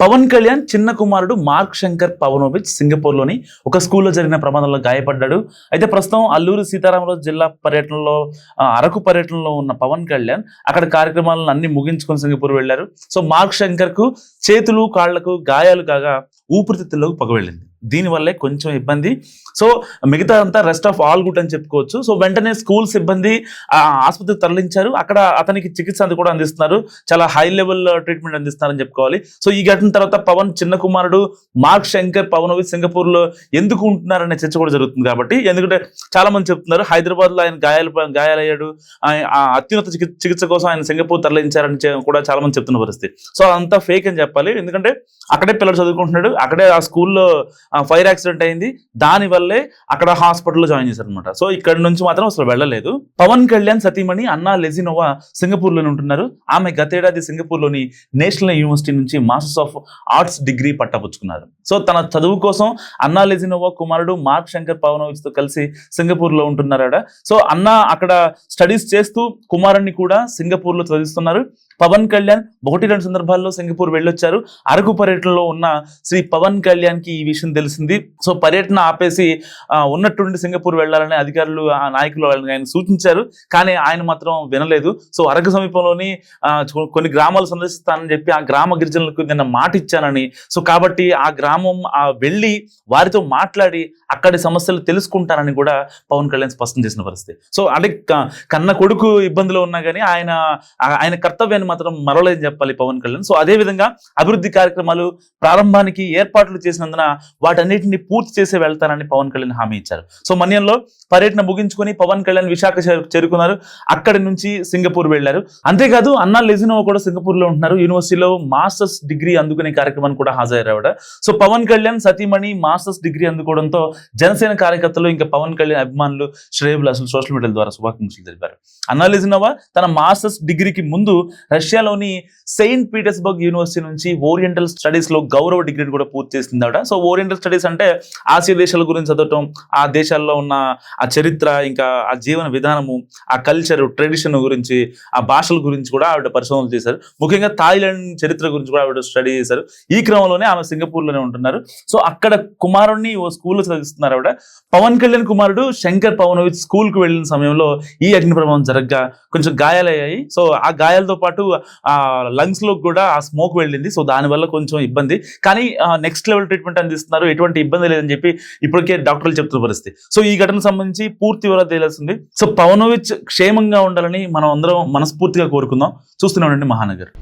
పవన్ కళ్యాణ్ చిన్న కుమారుడు మార్క్ శంకర్ పవనోవిచ్ సింగపూర్లోని ఒక స్కూల్లో జరిగిన ప్రమాదంలో గాయపడ్డాడు. అయితే ప్రస్తుతం అల్లూరు సీతారామరాజు జిల్లా పర్యటనలో అరకు పర్యటనలో ఉన్న పవన్ కళ్యాణ్ అక్కడ కార్యక్రమాలను అన్ని ముగించుకొని సింగపూర్ వెళ్లారు. సో మార్క్ శంకర్ కు చేతులు కాళ్లకు గాయాలు కాగా ఊపిరితిత్తుల్లోకి పొగ వెళ్ళింది. దీనివల్లే కొంచెం ఇబ్బంది. సో మిగతా అంతా రెస్ట్ ఆఫ్ ఆల్ గుడ్ అని చెప్పుకోవచ్చు. సో వెంటనే స్కూల్ సిబ్బంది ఆసుపత్రికి తరలించారు. అక్కడ అతనికి చికిత్స అది కూడా అందిస్తున్నారు. చాలా హై లెవెల్ ట్రీట్మెంట్ అందిస్తున్నారని చెప్పుకోవాలి. సో ఈ ఘటన తర్వాత పవన్ చిన్న కుమారుడు మార్క్ శంకర్ పవనోవిచ్ సింగపూర్ లో ఎందుకు ఉంటున్నారనే చర్చ కూడా జరుగుతుంది. కాబట్టి ఎందుకంటే చాలా మంది చెప్తున్నారు హైదరాబాద్ లో ఆయన గాయాలయ్యాడు, అత్యున్నత చికిత్స కోసం ఆయన సింగపూర్ తరలించారని కూడా చాలా మంది చెప్తున్న పరిస్థితి. సో అదంతా ఫేక్ అని చెప్పాలి. ఎందుకంటే అక్కడే పిల్లలు చదువుకుంటున్నాడు, అక్కడే ఆ స్కూల్లో ఫైర్ యాక్సిడెంట్ అయింది, దాని వల్లే అక్కడ హాస్పిటల్లో జాయిన్ చేశారు అనమాట. సో ఇక్కడ నుంచి మాత్రం అసలు వెళ్ళలేదు. పవన్ కళ్యాణ్ సతీమణి అన్నా లెజినోవా సింగపూర్ లోనే ఉంటున్నారు. ఆమె గతేడాది సింగపూర్ లోని నేషనల్ యూనివర్సిటీ నుంచి మాస్టర్స్ ఆఫ్ ఆర్ట్స్ డిగ్రీ పట్టపుచ్చుకున్నారు. సో తన చదువు కోసం అన్నా లెజినోవా కుమారుడు మార్క్ శంకర్ పవనోవిచ్ తో కలిసి సింగపూర్ లో ఉంటున్నారట. సో అన్న అక్కడ స్టడీస్ చేస్తూ కుమారుణ్ణి కూడా సింగపూర్ లో చదివిస్తున్నారు. పవన్ కళ్యాణ్ 1-2 సందర్భాల్లో సింగపూర్ వెళ్ళొచ్చారు. అరకు పర్యటనలో ఉన్న శ్రీ పవన్ కళ్యాణ్ కి ఈ విషయం తెలిసింది. సో పర్యటన ఆపేసి ఉన్నట్టుండి సింగపూర్ వెళ్లాలని అధికారులు నాయకులు ఆయన సూచించారు. కానీ ఆయన మాత్రం వినలేదు. సో అరకు సమీపంలోని కొన్ని గ్రామాలు సందర్శిస్తానని చెప్పి ఆ గ్రామ గిరిజనులకు నిన్న మాట ఇచ్చానని, సో కాబట్టి ఆ గ్రామం వెళ్ళి వారితో మాట్లాడి అక్కడి సమస్యలు తెలుసుకుంటానని కూడా పవన్ కళ్యాణ్ స్పష్టం చేసిన పరిస్థితి. సో అంటే కన్న కొడుకు ఇబ్బందిలో ఉన్నా కానీ ఆయన కర్తవ్యాన్ని మాత్రం మరవలేదని చెప్పాలి పవన్ కళ్యాణ్. సో అదే విధంగా అభివృద్ధి కార్యక్రమాలు ప్రారంభానికి ఏర్పాట్లు చేసినందున వాటన్నిటిని పూర్తి చేసి వెళ్తానని పవన్ కళ్యాణ్ హామీ ఇచ్చారు. సో మన్యంలో పర్యటన ముగించుకొని పవన్ కళ్యాణ్ విశాఖ చేరుకున్నారు. అక్కడి నుంచి సింగపూర్ వెళ్లారు. అంతేకాదు అన్నా లెజినోవా కూడా సింగపూర్ లో ఉంటున్నారు. యూనివర్సిటీలో మాస్టర్స్ డిగ్రీ అందుకునే కార్యక్రమానికి కూడా హాజరయ్యారు. సో పవన్ కళ్యాణ్ సతీమణి మాస్టర్స్ డిగ్రీ అందుకోవడంతో జనసేన కార్యకర్తలు ఇంకా పవన్ కళ్యాణ్ అభిమానులు శ్రేయబులు అసలు సోషల్ మీడియా ద్వారా శుభాకాంక్షలు తెలిపారు. అన్నా లెజినోవా తన మాస్టర్స్ డిగ్రీకి ముందు రష్యాలోని సెయింట్ పీటర్స్బర్గ్ యూనివర్సిటీ నుంచి ఓరియంటల్ స్టడీస్ లో గౌరవ డిగ్రీని కూడా పూర్తి చేసిందట. సో ఓరియంటల్ స్టడీస్ అంటే ఆసియా దేశాల గురించి చదవటం, ఆ దేశాల్లో ఉన్న ఆ చరిత్ర, ఇంకా ఆ జీవన విధానము, ఆ కల్చర్ ట్రెడిషన్ గురించి, ఆ భాషల గురించి కూడా ఆవిడ పరిశోధనలు చేశారు. ముఖ్యంగా థాయిలాండ్ చరిత్ర గురించి కూడా ఆవిడ స్టడీ చేశారు. ఈ క్రమంలోనే ఆమె సింగపూర్ లోనే ఉంటున్నారు. సో అక్కడ కుమారుణ్ణి ఓ స్కూల్లో చదివిస్తున్నారు ఆవిడ. పవన్ కళ్యాణ్ కుమారుడు శంకర్ పవనోవిచ్ స్కూల్ కు వెళ్లిన సమయంలో ఈ అగ్ని ప్రమాదం జరగ్గా కొంచెం గాయాలయ్యాయి. సో ఆ గాయాలతో పాటు ఆ లంగ్స్ లో కూడా ఆ స్మోక్ వెళ్ళింది. సో దానివల్ల కొంచెం ఇబ్బంది, కానీ నెక్స్ట్ లెవెల్ ట్రీట్మెంట్ అందిస్తున్నారు, ఎటువంటి ఇబ్బంది లేదని చెప్పి ఇప్పటికే డాక్టర్లు చెప్తున్న పరిస్థితి. సో ఈ ఘటనకు సంబంధించి పూర్తి వివరాలు తెలియాల్సింది. సో పవనోవిచ్ క్షేమంగా ఉండాలని మనం అందరం మనస్ఫూర్తిగా కోరుకుందాం. చూస్తూనే ఉండండి మహానగర్.